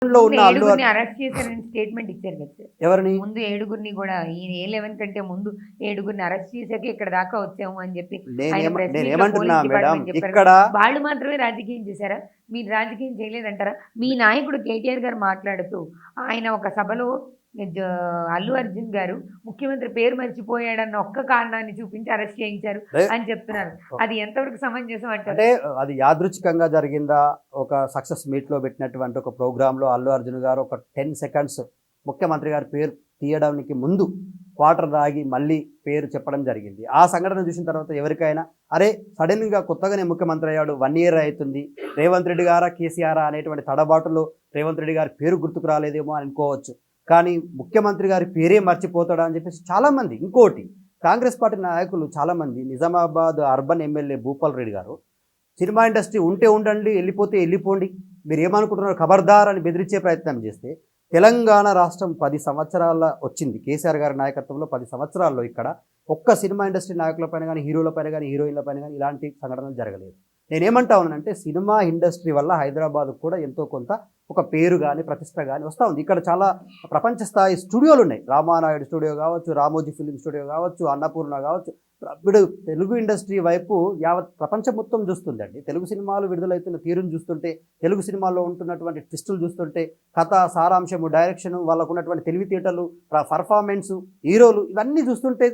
ఉన్న అల్లు అరెస్ట్ చేశారని స్టేట్మెంట్ ఇచ్చారు కదా సార్. ఎవరిని ముందు 7గురిని కూడా ఈ A11 కంటే ముందు 7గురిని అరెస్ట్ చేశాక ఇక్కడ దాకా వచ్చాము అని చెప్పి నేనేమంటున్నా మేడం, ఇక్కడ వాళ్ళు మాత్రమే రాజకీయం చేశారా? మీరు రాజకీయం చేయలేదంటారా? మీ నాయకుడు కేటీఆర్ గారు మాట్లాడుతూ ఆయన ఒక సభలో అల్లు అర్జున్ గారు ముఖ్యమంత్రి పేరు మర్చిపోయాడన్న ఒక్క కారణాన్ని చూపించి అరెస్ట్ చేయించారు అని చెప్తున్నారు. అది ఎంతవరకు సమంజసం అంటే అది యాదృచ్ఛికంగా జరిగిందా? ఒక సక్సెస్ మీట్ లో పెట్టినటువంటి ఒక ప్రోగ్రామ్ లో అల్లు అర్జున్ గారు ఒక 10 seconds ముఖ్యమంత్రి గారి పేరు తీయడానికి ముందు వాటర్ దాగి మళ్ళీ పేరు చెప్పడం జరిగింది. ఆ సంఘటన చూసిన తర్వాత ఎవరికైనా అరే సడన్ గా కొత్తగానే ముఖ్యమంత్రి అయ్యాడు, 1 year అవుతుంది, రేవంత్ రెడ్డి గారా కేసీఆర్ అనేటువంటి తడబాటులో రేవంత్ రెడ్డి గారి పేరు గుర్తుకు రాలేదేమో అని అనుకోవచ్చు. కానీ ముఖ్యమంత్రి గారి పేరే మర్చిపోతాడా అని చెప్పేసి చాలామంది, ఇంకోటి కాంగ్రెస్ పార్టీ నాయకులు చాలామంది, నిజామాబాద్ అర్బన్ ఎమ్మెల్యే భూపాల్ రెడ్డి గారు సినిమా ఇండస్ట్రీ ఉంటే ఉండండి, వెళ్ళిపోతే వెళ్ళిపోండి, మీరు ఏమనుకుంటున్నారు ఖబర్దార్ అని బెదిరించే ప్రయత్నం చేస్తే తెలంగాణ రాష్ట్రం 10 సంవత్సరాల వచ్చింది. కేసీఆర్ గారి నాయకత్వంలో 10 సంవత్సరాల్లో ఇక్కడ ఒక్క సినిమా ఇండస్ట్రీ నాయకులపైన కానీ, హీరోలపైన కానీ, హీరోయిన్లపైన కానీ ఇలాంటి సంఘటనలు జరగలేదు. నేనేమంటా ఉన్నానంటే సినిమా ఇండస్ట్రీ వల్ల హైదరాబాద్ కూడా ఎంతో కొంత ఒక పేరు కానీ ప్రతిష్ట కానీ వస్తూ ఉంది. ఇక్కడ చాలా ప్రపంచ స్థాయి స్టూడియోలు ఉన్నాయి. రామానాయుడు స్టూడియో కావచ్చు, రామోజీ ఫిలిం స్టూడియో కావచ్చు, అన్నపూర్ణ కావచ్చు. ఇప్పుడు తెలుగు ఇండస్ట్రీ వైపు యావత్ ప్రపంచం మొత్తం చూస్తుందండి. తెలుగు సినిమాలు విడుదలవుతున్న తీరును చూస్తుంటే, తెలుగు సినిమాల్లో ఉంటున్నటువంటి ట్విస్టులు చూస్తుంటే, కథ సారాంశము, డైరెక్షన్, వాళ్ళకు ఉన్నటువంటి తెలివితేటలు, పర్ఫార్మెన్సు, హీరోలు, ఇవన్నీ చూస్తుంటే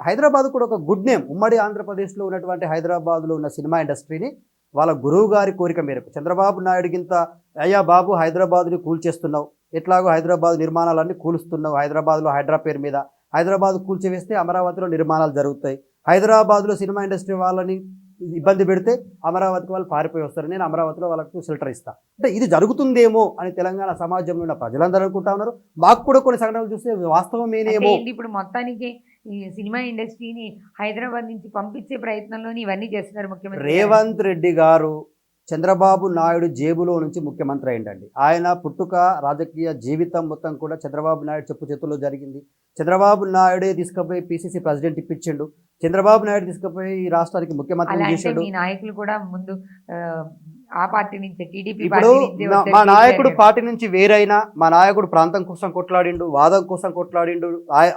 హైదరాబాద్ కూడా ఒక గుడ్ నేమ్. ఉమ్మడి ఆంధ్రప్రదేశ్లో ఉన్నటువంటి హైదరాబాద్లో ఉన్న సినిమా ఇండస్ట్రీని వాళ్ళ గురువు గారి కోరిక మేరకు చంద్రబాబు నాయుడుకింత అయ్యా బాబు హైదరాబాద్ని కూల్చేస్తున్నావు, ఎట్లాగో హైదరాబాద్ నిర్మాణాలన్నీ కూలుస్తున్నావు, హైదరాబాద్లో హైడ్రా పేరు మీద హైదరాబాద్ కూల్చివేస్తే అమరావతిలో నిర్మాణాలు జరుగుతాయి, హైదరాబాద్లో సినిమా ఇండస్ట్రీ వాళ్ళని ఇబ్బంది పెడితే అమరావతికి వాళ్ళు పారిపోయి వస్తారు, నేను అమరావతిలో వాళ్ళకు షెల్టర్ ఇస్తాను. అంటే ఇది జరుగుతుందేమో అని తెలంగాణ సమాజంలో ఉన్న ప్రజలందరూ అనుకుంటా ఉన్నారు. మాకు కూడా కొన్ని సంఘటనలు చూస్తే వాస్తవమేనేమో. ఇప్పుడు మొత్తానికి ఈ సినిమా ఇండస్ట్రీని హైదరాబాద్ నుంచి పంపించే ప్రయత్నంలోని ఇవన్నీ చేస్తున్నారు ముఖ్యమంత్రి రేవంత్ రెడ్డి గారు. చంద్రబాబు నాయుడు జేబులో నుంచి ముఖ్యమంత్రి అయిందండి. ఆయన పుట్టుక రాజకీయ జీవితం మొత్తం కూడా చంద్రబాబు నాయుడు చెప్పు చేతుల్లో జరిగింది. చంద్రబాబు నాయుడే తీసుకుపోయి పిసిసి ప్రెసిడెంట్ ఇప్పించిండు. చంద్రబాబు నాయుడు తీసుకుపోయి ఈ రాష్ట్రానికి ముఖ్యమంత్రి చేశాడు. నాయకులు కూడా ముందు ఆ పార్టీ నుంచి టీడీపీ ఇప్పుడు మా నాయకుడు పార్టీ నుంచి వేరైనా మా నాయకుడు ప్రాంతం కోసం కొట్లాడిండు, వాదం కోసం కొట్లాడిండు,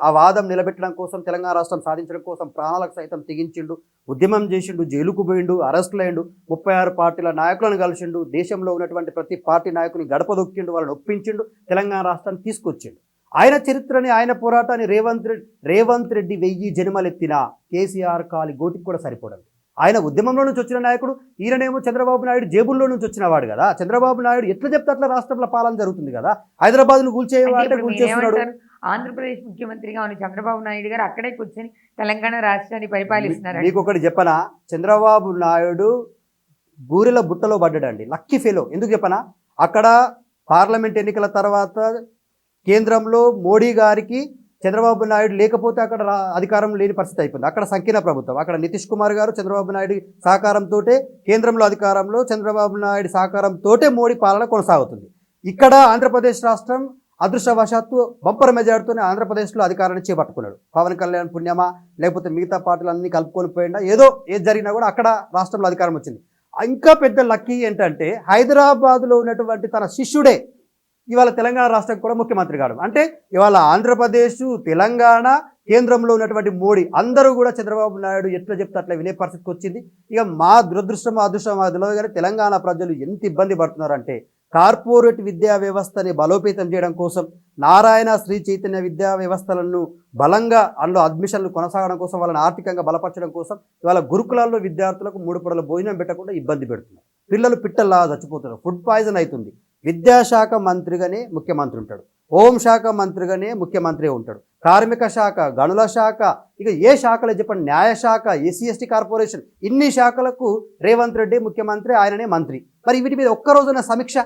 ఆ వాదం నిలబెట్టడం కోసం, తెలంగాణ రాష్ట్రం సాధించడం కోసం ప్రాణాలకు సైతం తెగించిండు, ఉద్యమం చేసిండు, జైలుకు పోయిండు, అరెస్టులు అయ్యిండు, 36 పార్టీల నాయకులను కలిసిండు, దేశంలో ఉన్నటువంటి ప్రతి పార్టీ నాయకుని గడప దొక్కిండు, వాళ్ళని ఒప్పించిండు, తెలంగాణ రాష్ట్రాన్ని తీసుకొచ్చిండు. ఆయన చరిత్రని, ఆయన పోరాటాన్ని రేవంత్ రెడ్డి 1000 జన్మలెత్తినా కేసీఆర్ కాలి గోటికి కూడా సరిపోడండి. ఆయన ఉద్యమంలో నుంచి వచ్చిన నాయకుడు, ఈయననేమో చంద్రబాబు నాయుడు జేబుల్లో నుంచి వచ్చిన వాడు కదా. చంద్రబాబు నాయుడు ఎట్లా చెప్తే అట్లా రాష్ట్రంలో పాలన జరుగుతుంది కదా. హైదరాబాద్ను కూల్చేస్తున్నాడు. ఆంధ్రప్రదేశ్ ముఖ్యమంత్రిగా ఉన్న చంద్రబాబు నాయుడు గారు అక్కడే కూర్చొని తెలంగాణ రాష్ట్రాన్ని పరిపాలిస్తున్నారు. మీకు ఒకటి చెప్పనా, చంద్రబాబు నాయుడు బూరెల బుట్టలో పడ్డాడండి, లక్కీ ఫెలో. ఎందుకు చెప్పనా, అక్కడ పార్లమెంట్ ఎన్నికల తర్వాత కేంద్రంలో మోడీ గారికి చంద్రబాబు నాయుడు లేకపోతే అక్కడ అధికారం లేని పరిస్థితి అయిపోయింది. అక్కడ సంకీర్ణ ప్రభుత్వం, అక్కడ నితీష్ కుమార్ గారు చంద్రబాబు నాయుడు సహకారంతో కేంద్రంలో అధికారంలో, చంద్రబాబు నాయుడు సహకారంతో మోడీ పాలన కొనసాగుతుంది. ఇక్కడ ఆంధ్రప్రదేశ్ రాష్ట్రం అదృష్టవశాత్తు బంపర్ మెజార్టీతోనే ఆంధ్రప్రదేశ్లో అధికారాన్ని చేపట్టుకున్నాడు. పవన్ కళ్యాణ్ పుణ్యమా లేకపోతే మిగతా పార్టీలన్నీ కలుపుకొని పోయిందా, ఏది జరిగినా కూడా అక్కడ రాష్ట్రంలో అధికారం వచ్చింది. ఇంకా పెద్ద లక్కీ ఏంటంటే హైదరాబాద్లో ఉన్నటువంటి తన శిష్యుడే ఇవాళ తెలంగాణ రాష్ట్రం కూడా ముఖ్యమంత్రి కావడం. అంటే ఇవాళ ఆంధ్రప్రదేశ్, తెలంగాణ, కేంద్రంలో ఉన్నటువంటి మోడీ అందరూ కూడా చంద్రబాబు నాయుడు ఎట్లా చెప్తే అట్లా వినే పరిస్థితికి వచ్చింది. ఇక మా దురదృష్టం అదృష్టం తెలియదు కానీ తెలంగాణ ప్రజలు ఎంత ఇబ్బంది పడుతున్నారంటే, కార్పొరేట్ విద్యా వ్యవస్థని బలోపేతం చేయడం కోసం, నారాయణ శ్రీ చైతన్య విద్యా వ్యవస్థలను బలంగా అందులో అడ్మిషన్లు కొనసాగడం కోసం, వాళ్ళని ఆర్థికంగా బలపరచడం కోసం ఇవాళ గురుకులాల్లో విద్యార్థులకు 3 పూటల భోజనం పెట్టకుండా ఇబ్బంది పెడుతున్నారు. పిల్లలు పిట్టల్లా చచ్చిపోతున్నారు, ఫుడ్ పాయిజన్ అవుతుంది. విద్యాశాఖ మంత్రిగానే ముఖ్యమంత్రి ఉంటాడు, హోంశాఖ మంత్రిగానే ముఖ్యమంత్రి ఉంటాడు, కార్మిక శాఖ, గనుల శాఖ, ఇక ఏ శాఖలో చెప్పండి, న్యాయశాఖ, ఎస్సీ కార్పొరేషన్, ఇన్ని శాఖలకు రేవంత్ రెడ్డి ముఖ్యమంత్రి, ఆయననే మంత్రి. మరి వీటి మీద ఒక్కరోజున సమీక్ష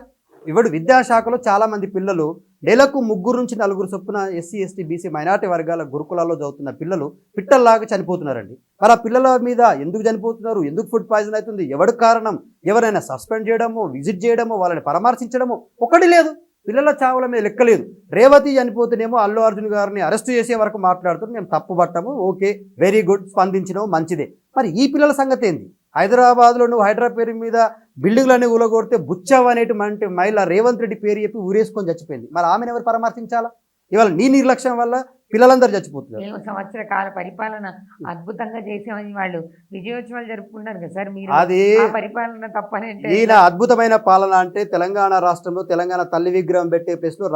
ఇవ్వడు. విద్యాశాఖలో చాలామంది పిల్లలు నెలకు 3 నుంచి 4 చొప్పున SC, ST, BC మైనార్టీ వర్గాల గురుకులాల్లో చదువుతున్న పిల్లలు పిట్టల్లాగా చనిపోతున్నారండి. మరి ఆ పిల్లల మీద ఎందుకు చనిపోతున్నారు, ఎందుకు ఫుడ్ పాయిజన్ అవుతుంది, ఎవడు కారణం, ఎవరైనా సస్పెండ్ చేయడమో, విజిట్ చేయడమో, వాళ్ళని పరామర్శించడమో ఒకటి లేదు. పిల్లల చావుల మీద లెక్కలేదు. రేవతి చనిపోతేనేమో అల్లు అర్జున్ గారిని అరెస్ట్ చేసే వరకు మాట్లాడుతూ మేము తప్పు పట్టము, ఓకే వెరీ గుడ్, స్పందించడం మంచిదే. మరి ఈ పిల్లల సంగతి ఏంది? హైదరాబాద్లో నువ్వు హైదరాబాద్ పేరు మీద బిల్డింగ్లన్నీ ఊలగొడితే బుచ్చవ్ అనేటువంటి మహిళ రేవంత్ రెడ్డి పేరు చెప్పి ఊరేసుకొని చచ్చిపోయింది. మరి ఆమెను ఎవరు పరామర్శించాలా? ఇవాళ నీ నిర్లక్ష్యం వల్ల పిల్లలందరూ చచ్చిపోతున్నారు. 7 సంవత్సర కాల పరిపాలన అద్భుతంగా చేసామని వాళ్ళు విజయోత్సవాలు జరుపుకున్నారు కదా సార్. మీరు అది ఆ పరిపాలన తప్పనంటే ఈయన అద్భుతమైన పాలన అంటే తెలంగాణ రాష్ట్రంలో తెలంగాణ తల్లి విగ్రహం పెట్టే ప్లేస్లో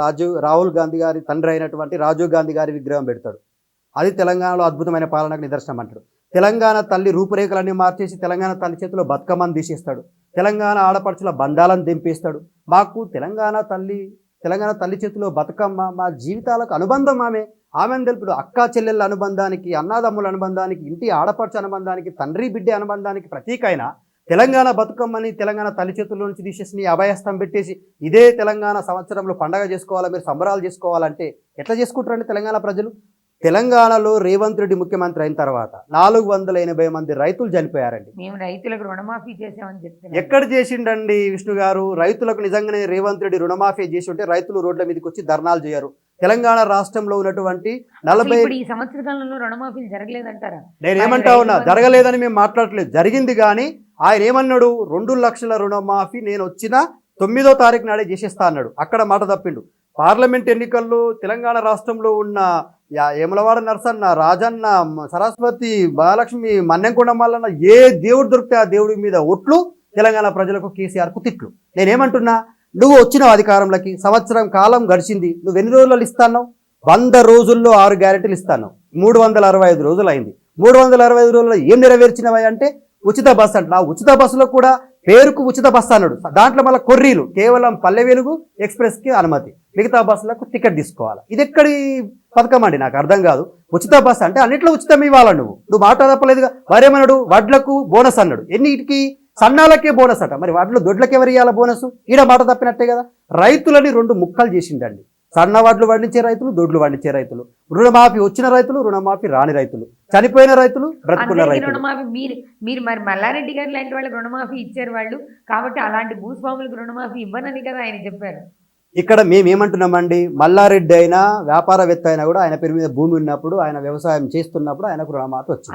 రాహుల్ గాంధీ గారి తండ్రి అయినటువంటి రాజీవ్ గాంధీ గారి విగ్రహం పెడతాడు. అది తెలంగాణలో అద్భుతమైన పాలనకు నిదర్శనం అంటాడు. తెలంగాణ తల్లి రూపురేఖలన్నీ మార్చేసి తెలంగాణ తల్లి చేతిలో బతుకమ్మను తీసేస్తాడు. తెలంగాణ ఆడపడుచుల బంధాలను దింపేస్తాడు. మాకు తెలంగాణ తల్లి చేతిలో బతుకమ్మ మా జీవితాలకు అనుబంధం ఆమెను తెలుపుడు. అక్కా చెల్లెళ్ళ అనుబంధానికి, అన్నాదమ్ముల అనుబంధానికి, ఇంటి ఆడపడుచు అనుబంధానికి, తండ్రి బిడ్డ అనుబంధానికి ప్రతీక అయిన తెలంగాణ బతుకమ్మని తెలంగాణ తల్లి చేతుల్లో నుంచి తీసేసి నీ అభయస్థం పెట్టేసి ఇదే తెలంగాణ సంవత్సరంలో పండగ చేసుకోవాలా, మీరు సంబరాలు చేసుకోవాలంటే ఎట్లా చేసుకుంటారండి తెలంగాణ ప్రజలు? తెలంగాణలో రేవంత్ రెడ్డి ముఖ్యమంత్రి అయిన తర్వాత 480 మంది రైతులు చనిపోయారండి. మేము రైతులకు రుణమాఫీ చేసామని చెప్తున్నాం. ఎక్కడ చేసిండండి విష్ణు గారు? రైతులకు నిజంగానే రేవంత్ రెడ్డి రుణమాఫీ చేసి ఉంటే రైతులు రోడ్ల మీదకి వచ్చి ధర్నాలు చేయరు. తెలంగాణ రాష్ట్రంలో ఉన్నటువంటి 40 ఇప్పుడు ఈ సంవత్సర కాలంలో రుణమాఫీలు జరగలేదంటారా? నేనేమంటా ఉన్నా, జరగలేదని మేము మాట్లాడట్లేదు, జరిగింది. కానీ ఆయన ఏమన్నాడు? 2 లక్షల రుణమాఫీ నేను వచ్చిన 9వ తారీఖు నాడే చేసేస్తా అన్నాడు. అక్కడ మాట తప్పిండు. పార్లమెంట్ ఎన్నికల్లో తెలంగాణ రాష్ట్రంలో ఉన్న యమలవాడ నరసన్న, రాజన్న, సరస్వతి, బాలలక్ష్మి, మన్నెంకొండ మల్లన్న ఏ దేవుడు దొరికితే ఆ దేవుడి మీద ఒట్లు, తెలంగాణ ప్రజలకు కేసీఆర్కు తిట్లు. నేనేమంటున్నా, నువ్వు వచ్చిన అధికారంలోకి సంవత్సరం కాలం గడిచింది, నువ్వు ఎన్ని రోజులు ఇస్తాను? 100 రోజుల్లో 6 గ్యారెంటీలు ఇస్తాను. 365 రోజులు అయింది. 365 రోజుల్లో ఏం నెరవేర్చినవి అంటే ఉచిత బస్సు అంట. ఆ ఉచిత బస్సులో కూడా పేరుకు ఉచిత బస్సు అన్నాడు. దాంట్లో మళ్ళీ కొర్రీలు కేవలం పల్లె వెలుగు ఎక్స్ప్రెస్కి అనుమతి, మిగతా బస్సులకు టికెట్ తీసుకోవాలి. ఇది ఎక్కడి పథకం అండి? నాకు అర్థం కాదు. ఉచిత బస్సు అంటే అన్నింటిలో ఉచితం ఇవ్వాలి. నువ్వు మాట తప్పలేదుగా. వారేమన్నాడు? వడ్లకు బోనస్ అన్నాడు. ఎన్నిటికి? సన్నాలకే బోనస్ అట. మరి వాటిలో దొడ్లకి ఎవరు ఇవ్వాలి బోనస్? ఈడ మాట తప్పినట్టే కదా. రైతులని 2 ముక్కలు చేసిండండి. సన్న వడ్లు పండించే రైతులు, దొడ్లు పండించే రైతులు, రుణమాఫీ వచ్చిన రైతులు, రుణమాఫీ రాని రైతులు, చనిపోయిన రైతులు, బ్రతుకున్న రైతులు. రుణమాఫీ మీరు మరి మల్లారెడ్డి గారు లాంటి వాళ్ళకి రుణమాఫీ ఇచ్చారు వాళ్ళు, కాబట్టి అలాంటి భూస్వాములకు రుణమాఫీ ఇవ్వనని కదా ఆయన చెప్పారు. ఇక్కడ మేమేమంటున్నామండి, మల్లారెడ్డి అయినా వ్యాపారవేత్త అయినా కూడా ఆయన పేరు మీద భూమి ఉన్నప్పుడు, ఆయన వ్యవసాయం చేస్తున్నప్పుడు ఆయనకు రుణమాఫీ వచ్చింది.